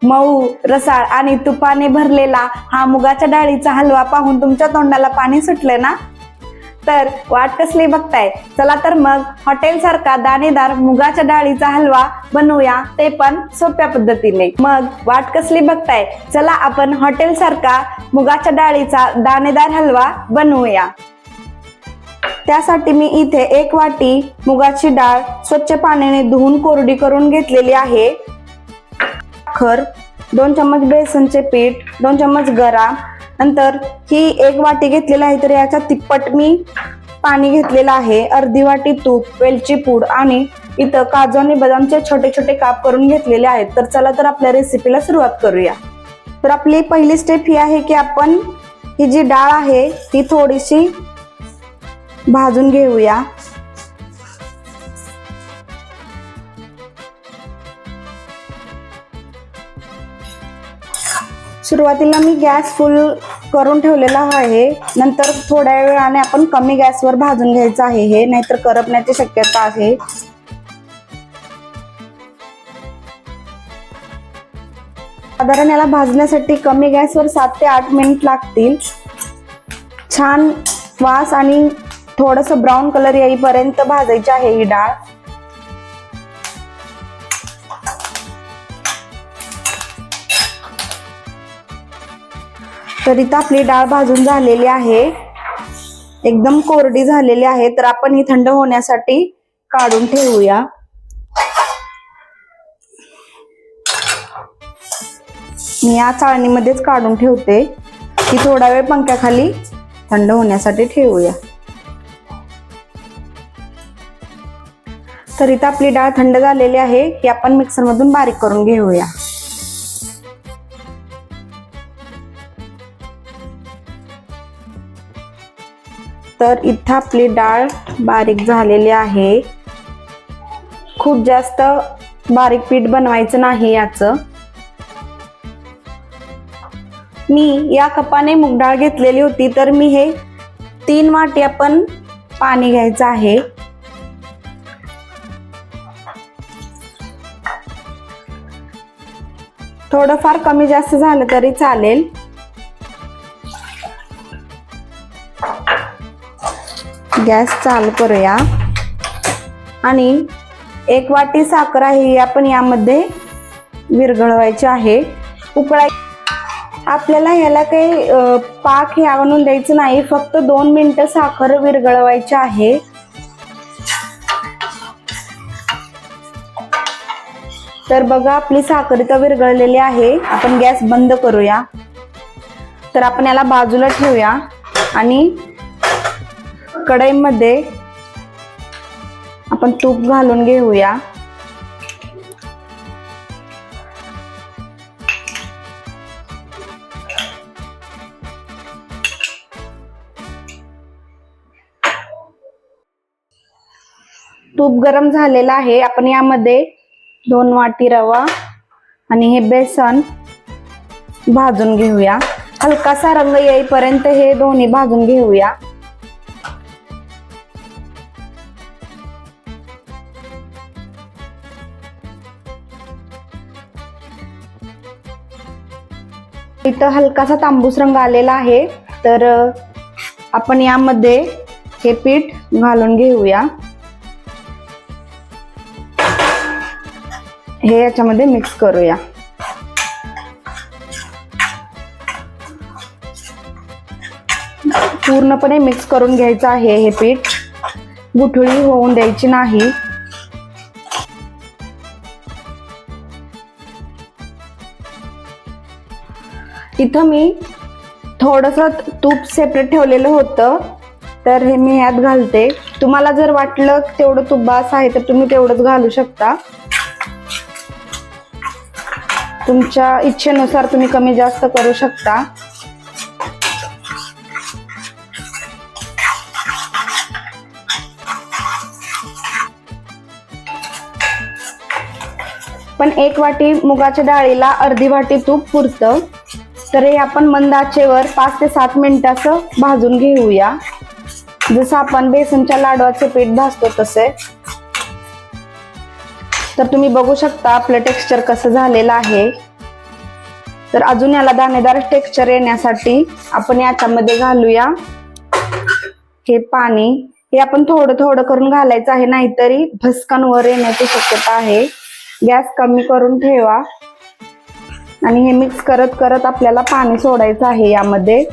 मऊ, रसाळ आणि तुपाने भरलेला हा मुगाच्या डाळीचा हलवा पाहून तुमच्या तोंडाला पाणी सुटले ना? तर वाट कसली बघताय? चला तर मग हॉटेल सारखा दाणेदार मुगाच्या डाळीचा हलवा बनवूया, ते पण सोप्या पद्धतीने. मग वाट कसली बघताय? चला आपण हॉटेल सारखा मुगाच्या डाळीचा दाणेदार हलवा बनवूया. त्यासाठी मी इथे 1 वाटी मुगाची डाळ स्वच्छ पाण्याने धुवून कोरडी करून घेतलेली आहे. साखर, 2 चम्मच बेसनचे पीठ, 2 चम्मच गरा, नंतर ही 1 वाटी घेतलेला आहे तर याच्या तिप्पट मी पाणी घेतलेलं आहे. अर्धी वाटी तूप, वेलची पूड आणि इथं काजू आणि बदामचे छोटे छोटे काप करून घेतलेले आहेत. तर चला तर आपल्या रेसिपीला सुरुवात करूया. तर आपली पहिली स्टेप ही आहे की आपण ही जी डाळ आहे ती थोडीशी भाजून घेऊया. सुरुवातीला मी गॅस फुल करून ठेवलेला आहे. नंतर थोड्या वेळाने आपण कमी गॅसवर भाजून घ्यायचं आहे हे, नाहीतर करपण्याची शक्यता आहे. साधारण याला भाजण्यासाठी कमी गॅसवर 7 ते 8 मिनिट लागतील. छान वास आणि थोडस ब्राऊन कलर येईपर्यंत भाजायची आहे ही डाळ. तर इथं आपली डाळ भाजून झालेली आहे, एकदम कोरडी झालेली आहे. तर आपण ही थंड होण्यासाठी काढून ठेवूया. मी या चाळणीमध्येच काढून ठेवते. ती थोडा वेळ पंख्याखाली थंड होण्यासाठी ठेवूया. तर इथं आपली डाळ थंड झालेली आहे, ही आपण मिक्सर मधून बारीक करून घेऊया. तर इथं आपली डाळ बारीक झालेली आहे. खूप जास्त बारीक पीठ बनवायचं नाही याचं. मी या कपाने मूग डाळ घेतलेली होती, तर मी हे 3 वाटी आपण पाणी घ्यायचं आहे. थोडंफार कमी जास्त झालं तरी चालेल. गॅस चालू करूया आणि 1 वाटी साखर आहे ही आपण यामध्ये विरघळवायची आहे. आपल्याला याला काही पाक हे आणून द्यायचं नाही, फक्त 2 मिनिटं साखर विरघळवायची आहे. तर बघा आपली साखर इथं विरघळलेली आहे. आपण गॅस बंद करूया. तर आपण याला बाजूला ठेवूया आणि कढईमध्ये आपण तूप घालून घेऊया. तूप गरम झालेलं आहे. आपण यामध्ये 2 वाटी रवा आणि हे बेसन भाजून घेऊया. हलकासा रंग येईपर्यंत हे दोन्ही भाजून घेऊया. इथं हलकासा तांबूस रंग आलेला आहे. तर आपण यामध्ये हे पीठ घालून घेऊया. हे याच्यामध्ये मिक्स करूया. पूर्णपणे मिक्स करून घ्यायचं आहे हे पीठ. गुठळी होऊन द्यायची नाही. इथं मी थोडंसं तूप सेपरेट ठेवलेलं होतं, तर हे मी यात घालते. तुम्हाला जर वाटलं तेवढं तूप बास आहे तर तुम्ही तेवढंच घालू शकता. तुमच्या इच्छेनुसार तुम्ही कमी जास्त करू शकता. पण 1 वाटी मुगाच्या डाळीला अर्धी वाटी तूप पुरतं. तर हे आपण मंद आचेवर 5 ते 7 मिनिटाचं भाजून घेऊया, जसं आपण बेसनच्या लाडवाचे पीठ भाजतो तसे. तर तुम्ही बघू शकता आपलं टेक्स्चर कसं झालेलं आहे. तर अजून याला दाणेदार टेक्स्चर येण्यासाठी आपण याच्यामध्ये घालूया हे पाणी. हे आपण थोडं थोडं करून घालायचं आहे, नाहीतरी भस्कन वर येण्याची शक्यता आहे. गॅस कमी करून ठेवा आणि हे मिक्स करत करत आपल्याला पाणी सोडायचं आहे यामध्ये.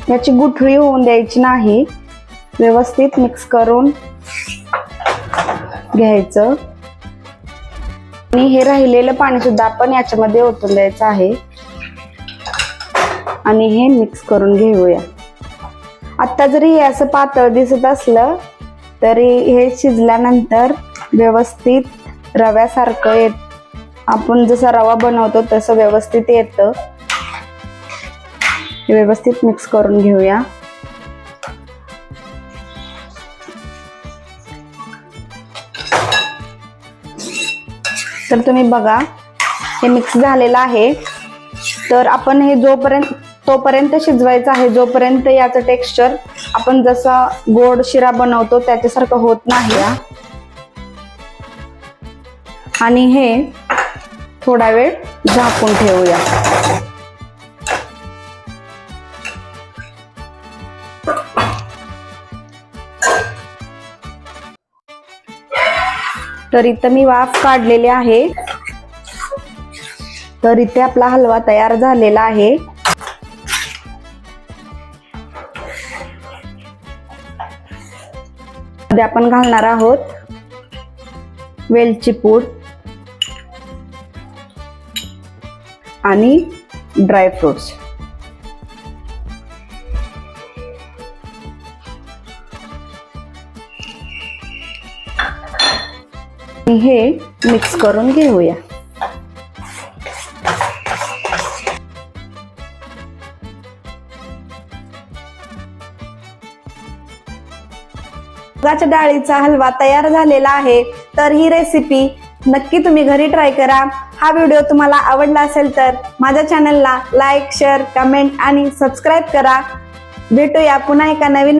याची गुठळी होऊन द्यायची नाही, व्यवस्थित मिक्स करून घ्यायचं. आणि हे राहिलेलं पाणी सुद्धा आपण याच्यामध्ये ओतून द्यायचं आहे आणि हे मिक्स करून घेऊया. आता जरी हे असं पातळ दिसत असलं तरी हे शिजल्यानंतर व्यवस्थित रव्यासारखं आपण जसा रवा बनवतो तसं व्यवस्थित येतं. व्यवस्थित मिक्स करून घेऊया. तर तुम्ही बघा हे मिक्स झालेलं आहे. तर आपण हे तोपर्यंत शिजवायचं आहे जोपर्यंत याचं टेक्स्चर आपण जसा गोड शिरा बनवतो त्याच्यासारखं होत नाही. आणि हे थोडा वेळ झाकून ठेवूया. तर इथं मी वाफ काढलेली आहे. तर इथे आपला हलवा तयार झालेला आहे. मध्ये आपण घालणार आहोत वेलची पूड आणि ड्रायफ्रुट्स. हे मिक्स करून घेऊया. मुगाच्या डाळीचा हलवा तयार झालेला आहे. तर ही रेसिपी नक्की तुम्ही घरी ट्राय करा. हा व्हिडिओ तुम्हाला आवडला असेल तर माझ्या चॅनलला लाईक, शेअर, कमेंट आणि सबस्क्राईब करा. भेटूया पुन्हा एका नवीन